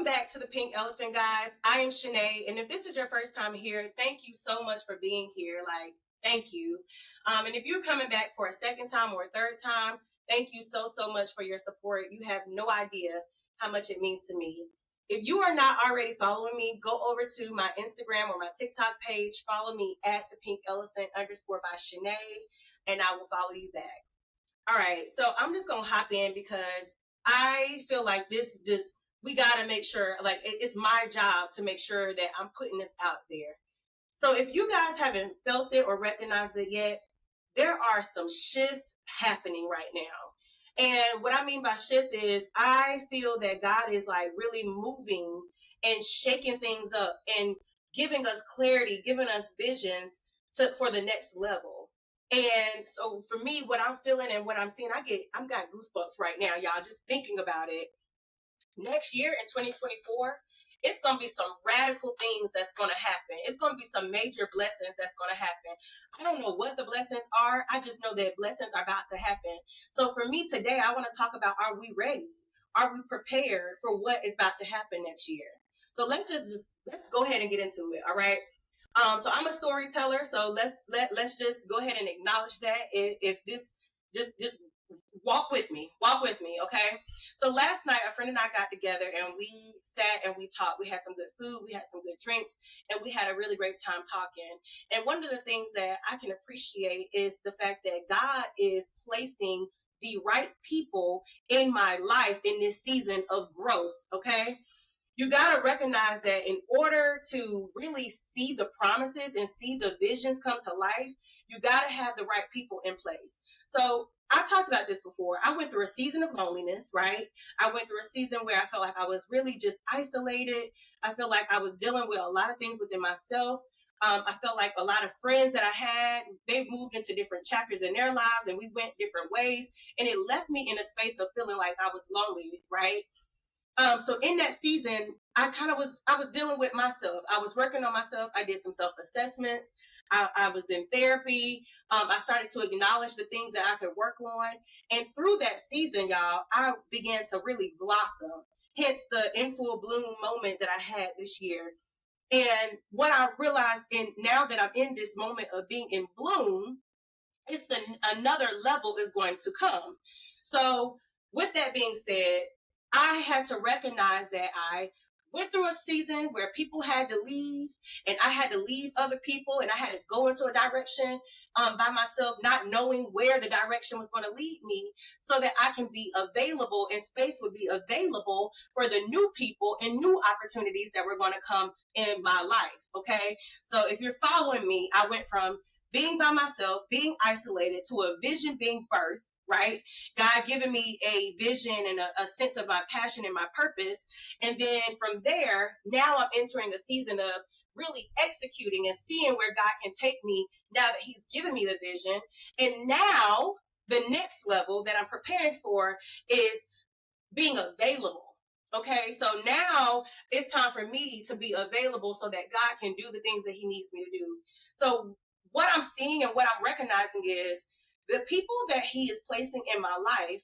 back to the Pink Elephant, guys. I am Shanae, and if this is your first time here, thank you so much for being here. Like, thank you. And if you're coming back for a second time or a third time, thank you so much for your support. You have no idea how much it means to me. If you are not already following me, go over to my Instagram or my TikTok page. Follow me at the Pink Elephant _ by Shanae, and I will follow you back. All right, so I'm just gonna hop in because I feel like we gotta make sure, like it's my job to make sure that I'm putting this out there. So if you guys haven't felt it or recognized it yet, there are some shifts happening right now. And what I mean by shift is I feel that God is like really moving and shaking things up and giving us clarity, giving us visions for the next level. And so for me, what I'm feeling and what I'm seeing, I've got goosebumps right now, y'all, just thinking about it. Next year in 2024, it's going to be some radical things that's going to happen. It's going to be some major blessings that's going to happen. I don't know what the blessings are. I just know that blessings are about to happen. So for me today, I want to talk about, are we ready? Are we prepared for what is about to happen next year? So let's go ahead and get into it. All right. So I'm a storyteller. So let's just go ahead and acknowledge that. If this just walk with me, okay? So last night, a friend and I got together and we sat and we talked. We had some good food, we had some good drinks, and we had a really great time talking. And one of the things that I can appreciate is the fact that God is placing the right people in my life in this season of growth, okay? You got to recognize that in order to really see the promises and see the visions come to life, you got to have the right people in place. So I talked about this before. I went through a season of loneliness, right? I went through a season where I felt like I was really just isolated. I felt like I was dealing with a lot of things within myself. I felt like a lot of friends that I had, they moved into different chapters in their lives and we went different ways. And it left me in a space of feeling like I was lonely, right? So in that season, I was dealing with myself. I was working on myself. I did some self-assessments. I was in therapy. I started to acknowledge the things that I could work on. And through that season, y'all, I began to really blossom. Hence the in full bloom moment that I had this year. And what I realized now that I'm in this moment of being in bloom, is another level is going to come. So with that being said, I had to recognize that I went through a season where people had to leave and I had to leave other people and I had to go into a direction by myself, not knowing where the direction was going to lead me so that I can be available and space would be available for the new people and new opportunities that were going to come in my life. Okay. So if you're following me, I went from being by myself, being isolated to a vision being birthed. Right? God giving me a vision and a sense of my passion and my purpose. And then from there, now I'm entering a season of really executing and seeing where God can take me now that he's given me the vision. And now the next level that I'm preparing for is being available. Okay, so now it's time for me to be available so that God can do the things that he needs me to do. So what I'm seeing and what I'm recognizing is the people that he is placing in my life,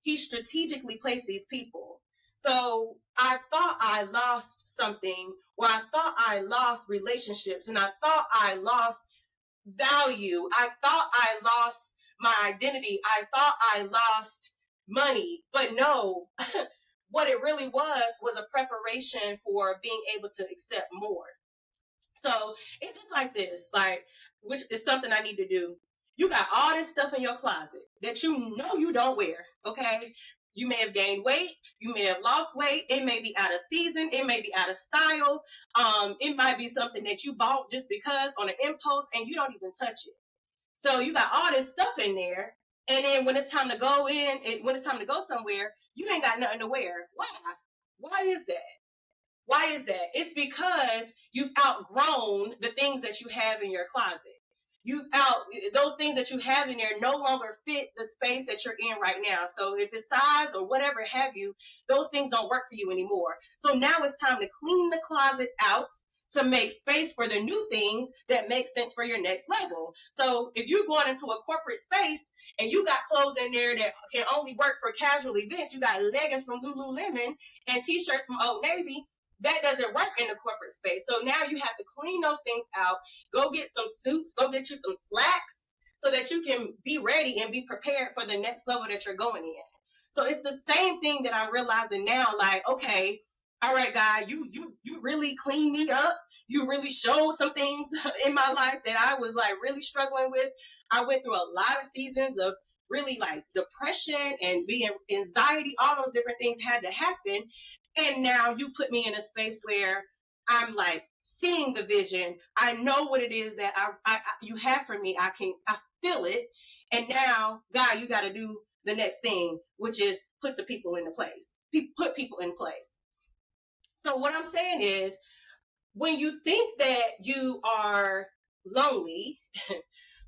he strategically placed these people. So I thought I lost something, or I thought I lost relationships, and I thought I lost value. I thought I lost my identity. I thought I lost money. But no, what it really was a preparation for being able to accept more. So it's just like this, which is something I need to do. You got all this stuff in your closet that you know you don't wear, okay? You may have gained weight. You may have lost weight. It may be out of season. It may be out of style. It might be something that you bought just because on an impulse and you don't even touch it. So you got all this stuff in there. And then when it's time to go when it's time to go somewhere, you ain't got nothing to wear. Why? Why is that? Why is that? It's because you've outgrown the things that you have in your closet. Those things that you have in there no longer fit the space that you're in right now. So if it's size or whatever have you, those things don't work for you anymore. So now it's time to clean the closet out to make space for the new things that make sense for your next level. So if you're going into a corporate space and you got clothes in there that can only work for casual events, you got leggings from Lululemon and t-shirts from Old Navy, that doesn't work in the corporate space. So now you have to clean those things out, go get some suits, go get you some slacks so that you can be ready and be prepared for the next level that you're going in. So it's the same thing that I'm realizing now, like, okay, all right, God, you really cleaned me up. You really showed some things in my life that I was like really struggling with. I went through a lot of seasons of really like depression and being anxiety, all those different things had to happen. And now you put me in a space where I'm like seeing the vision. I know what it is that you have for me. I feel it. And now, God, you got to do the next thing, which is put the people into place. Put people in place. So what I'm saying is, when you think that you are lonely,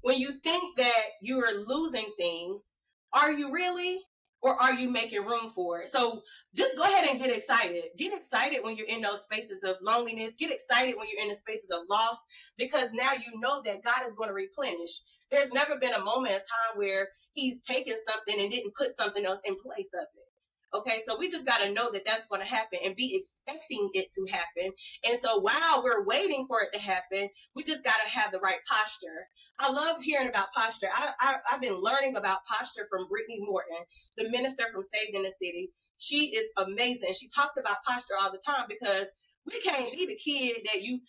when you think that you are losing things, are you really? Or are you making room for it? So just go ahead and get excited. Get excited when you're in those spaces of loneliness. Get excited when you're in the spaces of loss, because now you know that God is going to replenish. There's never been a moment in time where he's taken something and didn't put something else in place of it. Okay, so we just got to know that that's going to happen and be expecting it to happen. And so while we're waiting for it to happen, we just got to have the right posture. I love hearing about posture. I've been learning about posture from Brittany Morton, the minister from Saved in the City. She is amazing. She talks about posture all the time, because we can't be the kid that you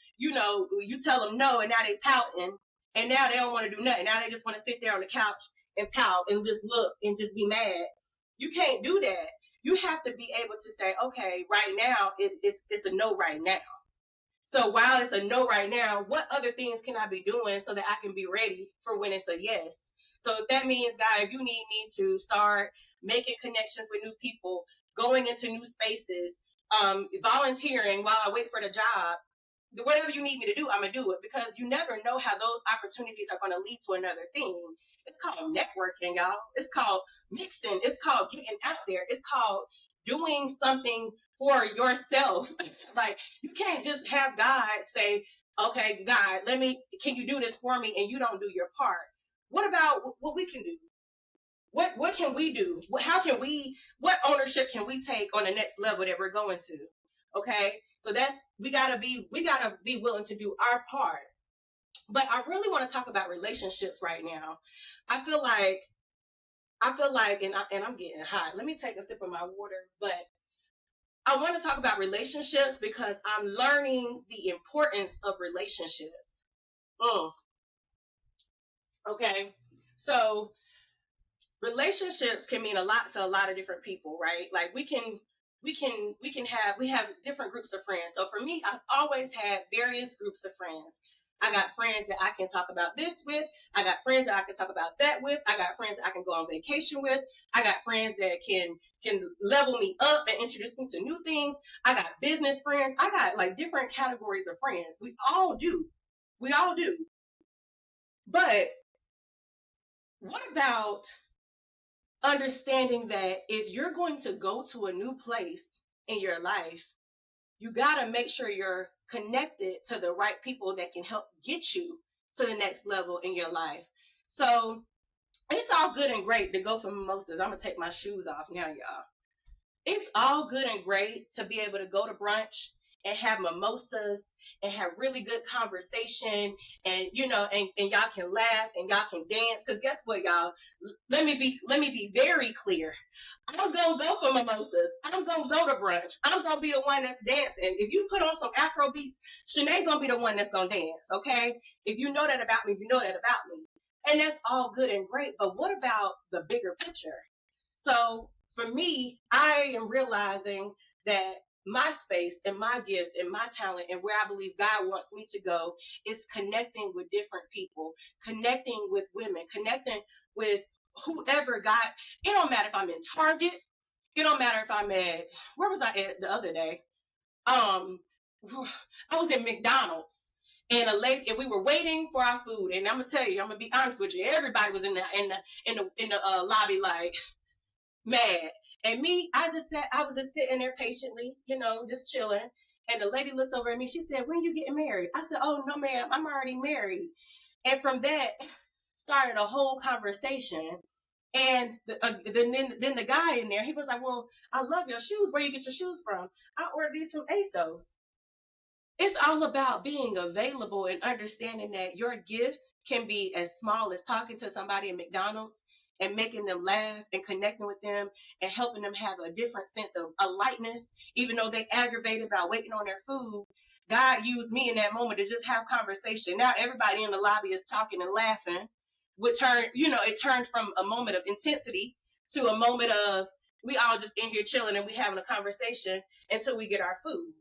tell them no and now they pouting and now they don't want to do nothing. Now they just want to sit there on the couch and pout and just look and just be mad. You can't do that. You have to be able to say, okay, right now, it's a no right now. So while it's a no right now, what other things can I be doing so that I can be ready for when it's a yes? So if that means, God, if you need me to start making connections with new people, going into new spaces, volunteering while I wait for the job, whatever you need me to do, I'm going to do it, because you never know how those opportunities are going to lead to another thing. It's called networking, y'all. It's called mixing. It's called getting out there. It's called doing something for yourself. Like, you can't just have God say, okay, God, can you do this for me? And you don't do your part. What about what we can do? What can we do? What ownership can we take on the next level that we're going to? Okay. So we gotta be willing to do our part. But I really want to talk about relationships right now. I feel like, and I'm getting hot. Let me take a sip of my water. But I want to talk about relationships because I'm learning the importance of relationships. Okay. So relationships can mean a lot to a lot of different people, right? Like we have different groups of friends. So for me, I've always had various groups of friends. I got friends that I can talk about this with. I got friends that I can talk about that with. I got friends that I can go on vacation with. I got friends that can level me up and introduce me to new things. I got business friends. I got like different categories of friends. We all do. But what about understanding that if you're going to go to a new place in your life, you got to make sure you're connected to the right people that can help get you to the next level in your life. So it's all good and great to go for mimosas. I'm going to take my shoes off now, y'all. It's all good and great to be able to go to brunch and have mimosas and have really good conversation, and and y'all can laugh and y'all can dance. Because guess what, y'all? Let me be very clear. I'm gonna go for mimosas. I'm gonna go to brunch. I'm gonna be the one that's dancing. If you put on some Afro beats, Shanae gonna be the one that's gonna dance. Okay? If you know that about me, you know that about me, and that's all good and great. But what about the bigger picture? So for me, I am realizing that my space and my gift and my talent and where I believe God wants me to go is connecting with different people, connecting with women, connecting with whoever God. It don't matter if I'm in Target. It don't matter if I'm where was I at the other day? I was in McDonald's, and a lady, and we were waiting for our food. And I'm gonna be honest with you. Everybody was in the lobby like mad. And me, I was just sitting there patiently, just chilling. And the lady looked over at me. She said, when you getting married? I said, oh, no, ma'am, I'm already married. And from that started a whole conversation. And then the guy in there, he was like, well, I love your shoes. Where you get your shoes from? I ordered these from ASOS. It's all about being available and understanding that your gift can be as small as talking to somebody at McDonald's and making them laugh and connecting with them and helping them have a different sense of a lightness, even though they aggravated about waiting on their food. God used me in that moment to just have conversation. Now everybody in the lobby is talking and laughing. It turned from a moment of intensity to a moment of we all just in here chilling and we having a conversation until we get our food.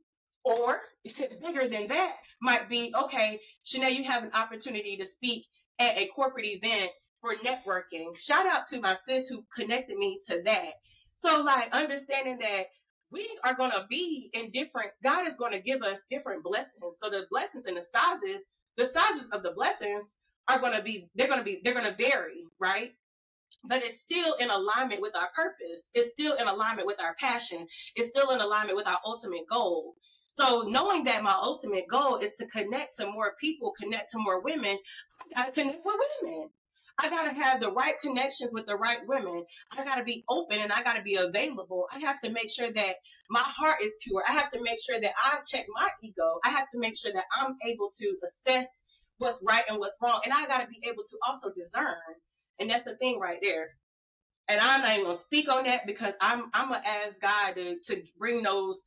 Or bigger than that might be, okay, Shanae, you have an opportunity to speak at a corporate event for networking. Shout out to my sis who connected me to that. So like understanding that we are going to be in different, God is going to give us different blessings. So the blessings and the sizes of the blessings are going to be, they're going to vary, right? But it's still in alignment with our purpose. It's still in alignment with our passion. It's still in alignment with our ultimate goal. So knowing that my ultimate goal is to connect to more people, connect to more women, I got to connect with women. I got to have the right connections with the right women. I got to be open and I got to be available. I have to make sure that my heart is pure. I have to make sure that I check my ego. I have to make sure that I'm able to assess what's right and what's wrong. And I got to be able to also discern. And that's the thing right there. And I'm not even gonna speak on that because I'm gonna ask God to bring those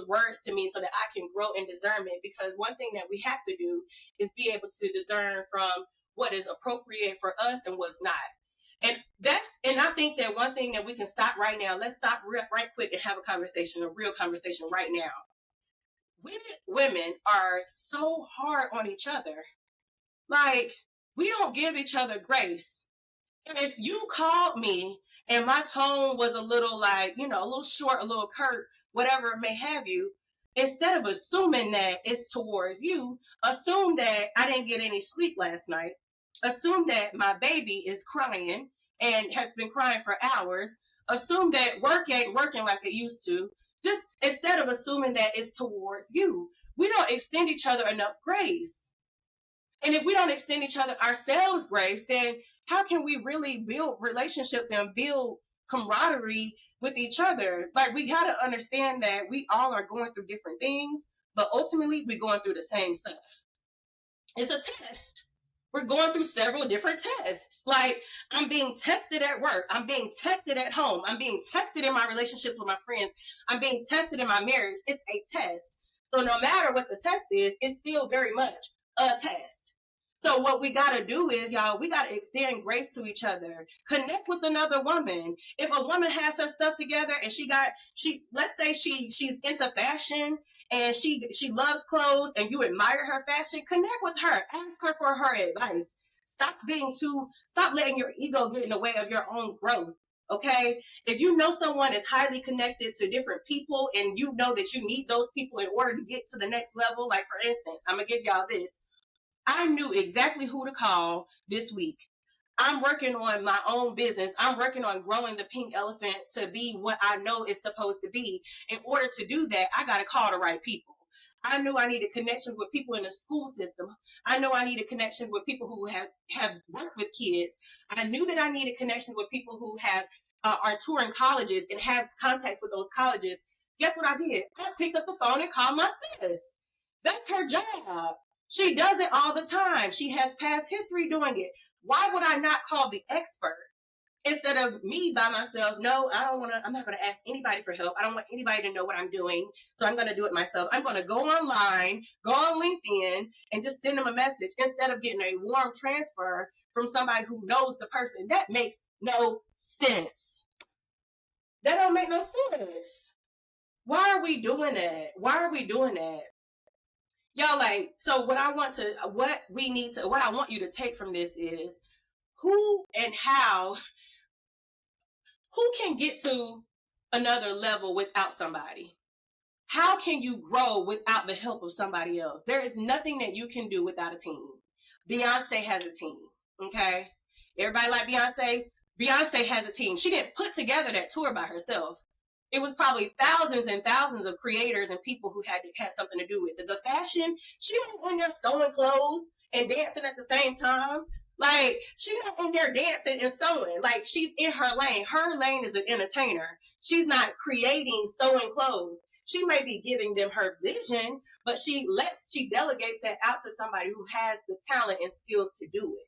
words to me so that I can grow in discernment. Because one thing that we have to do is be able to discern from what is appropriate for us and what's not. And I think that one thing that we can stop right now. Let's stop right quick and have a real conversation right now. We women are so hard on each other. Like we don't give each other grace. If you called me and my tone was a little like, a little short, a little curt, whatever it may have you, instead of assuming that it's towards you, assume that I didn't get any sleep last night. Assume that my baby is crying and has been crying for hours. Assume that work ain't working like it used to. Just instead of assuming that it's towards you, we don't extend each other enough grace. And if we don't extend each other ourselves grace, then how can we really build relationships and build camaraderie with each other? Like we got to understand that we all are going through different things, but ultimately we're going through the same stuff. It's a test. We're going through several different tests. Like I'm being tested at work. I'm being tested at home. I'm being tested in my relationships with my friends. I'm being tested in my marriage. It's a test. So no matter what the test is, it's still very much a test. So what we got to do is, y'all, we got to extend grace to each other. Connect with another woman. If a woman has her stuff together and let's say she's into fashion and she loves clothes and you admire her fashion, connect with her. Ask her for her advice. Stop letting your ego get in the way of your own growth. Okay. If you know someone is highly connected to different people and you know that you need those people in order to get to the next level, like for instance, I'm going to give y'all this. I knew exactly who to call this week. I'm working on my own business. I'm working on growing the pink elephant to be what I know it's supposed to be. In order to do that, I got to call the right people. I knew I needed connections with people in the school system. I know I needed connections with people who have worked with kids. I knew that I needed connections with people who are touring colleges and have contacts with those colleges. Guess what I did? I picked up the phone and called my sis. That's her job. She does it all the time. She has past history doing it. Why would I not call the expert instead of me by myself? No, I'm not going to ask anybody for help. I don't want anybody to know what I'm doing. So I'm going to do it myself. I'm going to go online, go on LinkedIn and just send them a message instead of getting a warm transfer from somebody who knows the person. That makes no sense. That don't make no sense. Why are we doing that? Why are we doing that? Y'all, so what I want you to take from this is who can get to another level without somebody? How can you grow without the help of somebody else? There is nothing that you can do without a team. Beyonce has a team, okay? Everybody like Beyonce? Beyonce has a team. She didn't put together that tour by herself. It was probably thousands and thousands of creators and people who had something to do with it. The fashion, she was in there sewing clothes and dancing at the same time. Like, she's not in there dancing and sewing. Like, she's in her lane. Her lane is an entertainer. She's not creating sewing clothes. She may be giving them her vision, but she delegates that out to somebody who has the talent and skills to do it.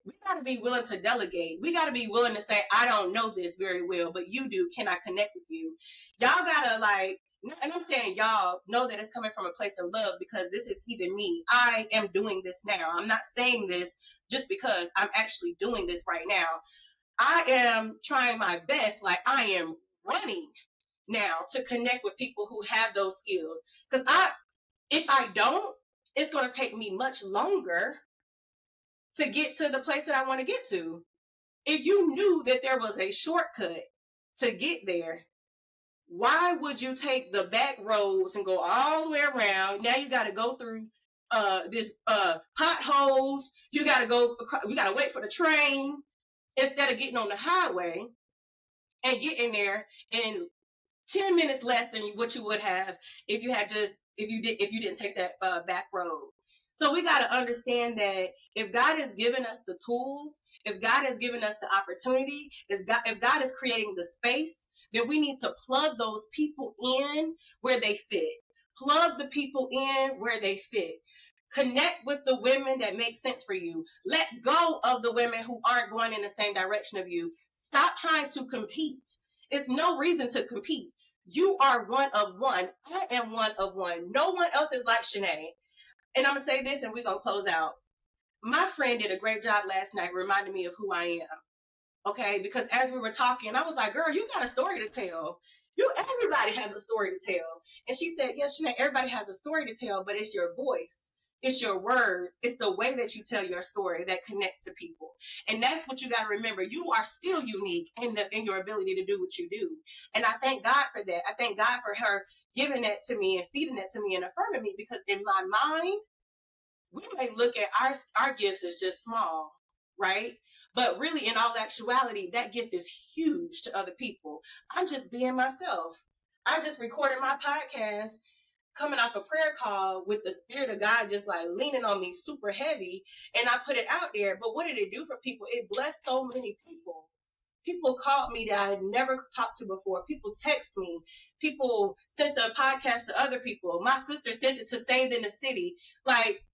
We got to be willing to delegate. We got to be willing to say, I don't know this very well, but you do. Can I connect with you? Y'all got to, like, and I'm saying y'all know that it's coming from a place of love, because this is even me. I am doing this now. I'm not saying this just because I'm actually doing this right now. I am trying my best. Like, I am running now to connect with people who have those skills. Because if I don't, it's going to take me much longer to get to the place that I want to get to. If you knew that there was a shortcut to get there, why would you take the back roads and go all the way around? Now you got to go through this potholes. We got to wait for the train instead of getting on the highway and getting there in 10 minutes less than what you would have if you didn't take that back road. So we got to understand that if God has given us the tools, if God has given us the opportunity, if God is creating the space, then we need to plug those people in where they fit. Plug the people in where they fit. Connect with the women that make sense for you. Let go of the women who aren't going in the same direction of you. Stop trying to compete. It's no reason to compete. You are one of one. I am one of one. No one else is like Shanae. And I'm going to say this and we're going to close out. My friend did a great job last night reminding me of who I am. Okay? Because as we were talking, I was like, girl, you got a story to tell. Everybody has a story to tell. And she said, yes, Shanae, everybody has a story to tell, but it's your voice. It's your words. It's the way that you tell your story that connects to people. And that's what you got to remember. You are still unique in your ability to do what you do. And I thank God for that. I thank God for her giving that to me and feeding that to me and affirming me, because in my mind, we may look at our gifts as just small, right? But really, in all actuality, that gift is huge to other people. I'm just being myself. I just recorded my podcast coming off a prayer call with the Spirit of God just like leaning on me super heavy, and I put it out there. But what did it do for people? It blessed so many people. People called me that I had never talked to before. People text me. People sent the podcast to other people. My sister sent it to Saved in the City. Like,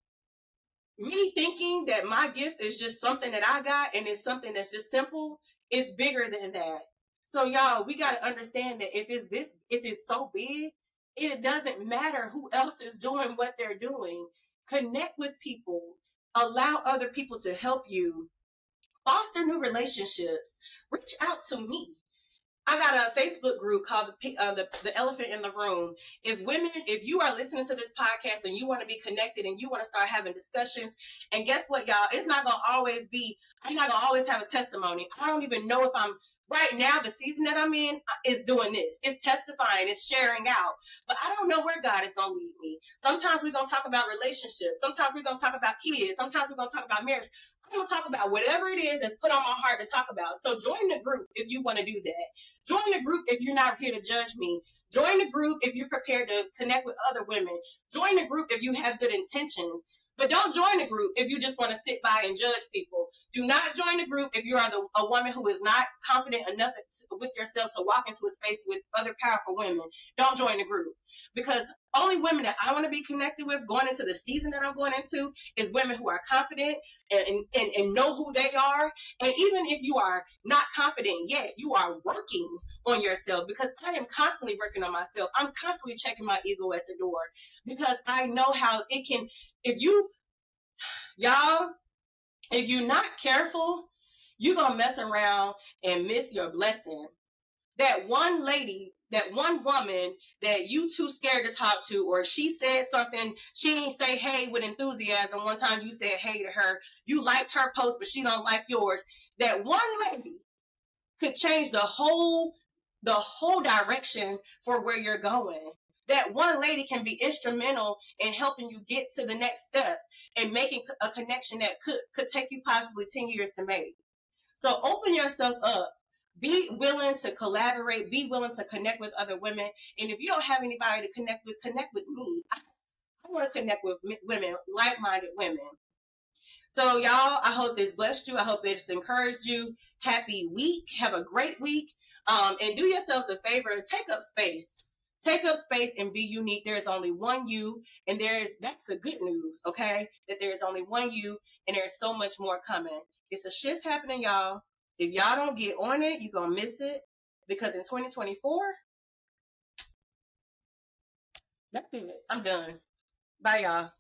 me thinking that my gift is just something that I got and it's something that's just simple, it's bigger than that. So y'all, we got to understand that if it's so big, it doesn't matter who else is doing what they're doing. Connect with people. Allow other people to help you. Foster new relationships. Reach out to me. I got a Facebook group called the Elephant in the Room. If you are listening to this podcast and you want to be connected and you want to start having discussions, and guess what, y'all? I'm not going to always have a testimony. I don't even know if right now, the season that I'm in is doing this. It's testifying, it's sharing out. But I don't know where God is going to lead me. Sometimes we're going to talk about relationships. Sometimes we're going to talk about kids. Sometimes we're going to talk about marriage. I'm going to talk about whatever it is that's put on my heart to talk about. So join the group if you want to do that. Join the group if you're not here to judge me. Join the group if you're prepared to connect with other women. Join the group if you have good intentions. But don't join the group if you just want to sit by and judge people. Do not join the group if you are a woman who is not confident enough with yourself to walk into a space with other powerful women. Don't join the group. Because only women that I want to be connected with going into the season that I'm going into is women who are confident and know who they are. And even if you are not confident yet, you are working on yourself, because I am constantly working on myself. I'm constantly checking my ego at the door, because I know how it can, if you're not careful, you're going to mess around and miss your blessing. That one lady, that one woman that you too scared to talk to, or she said something, she didn't say hey with enthusiasm. One time you said hey to her, you liked her post, but she don't like yours. That one lady could change the whole direction for where you're going. That one lady can be instrumental in helping you get to the next step and making a connection that could take you possibly 10 years to make. So open yourself up. Be willing to collaborate, be willing to connect with other women. And if you don't have anybody to connect with me. I want to connect with women, like-minded women. So y'all, I hope this blessed you. I hope this encouraged you. Happy week. Have a great week. And do yourselves a favor. Take up space. Take up space and be unique. There is only one you, and that's the good news, okay? That there is only one you, and there's so much more coming. It's a shift happening, y'all. If y'all don't get on it, you're gonna miss it. Because in 2024, that's it. I'm done. Bye, y'all.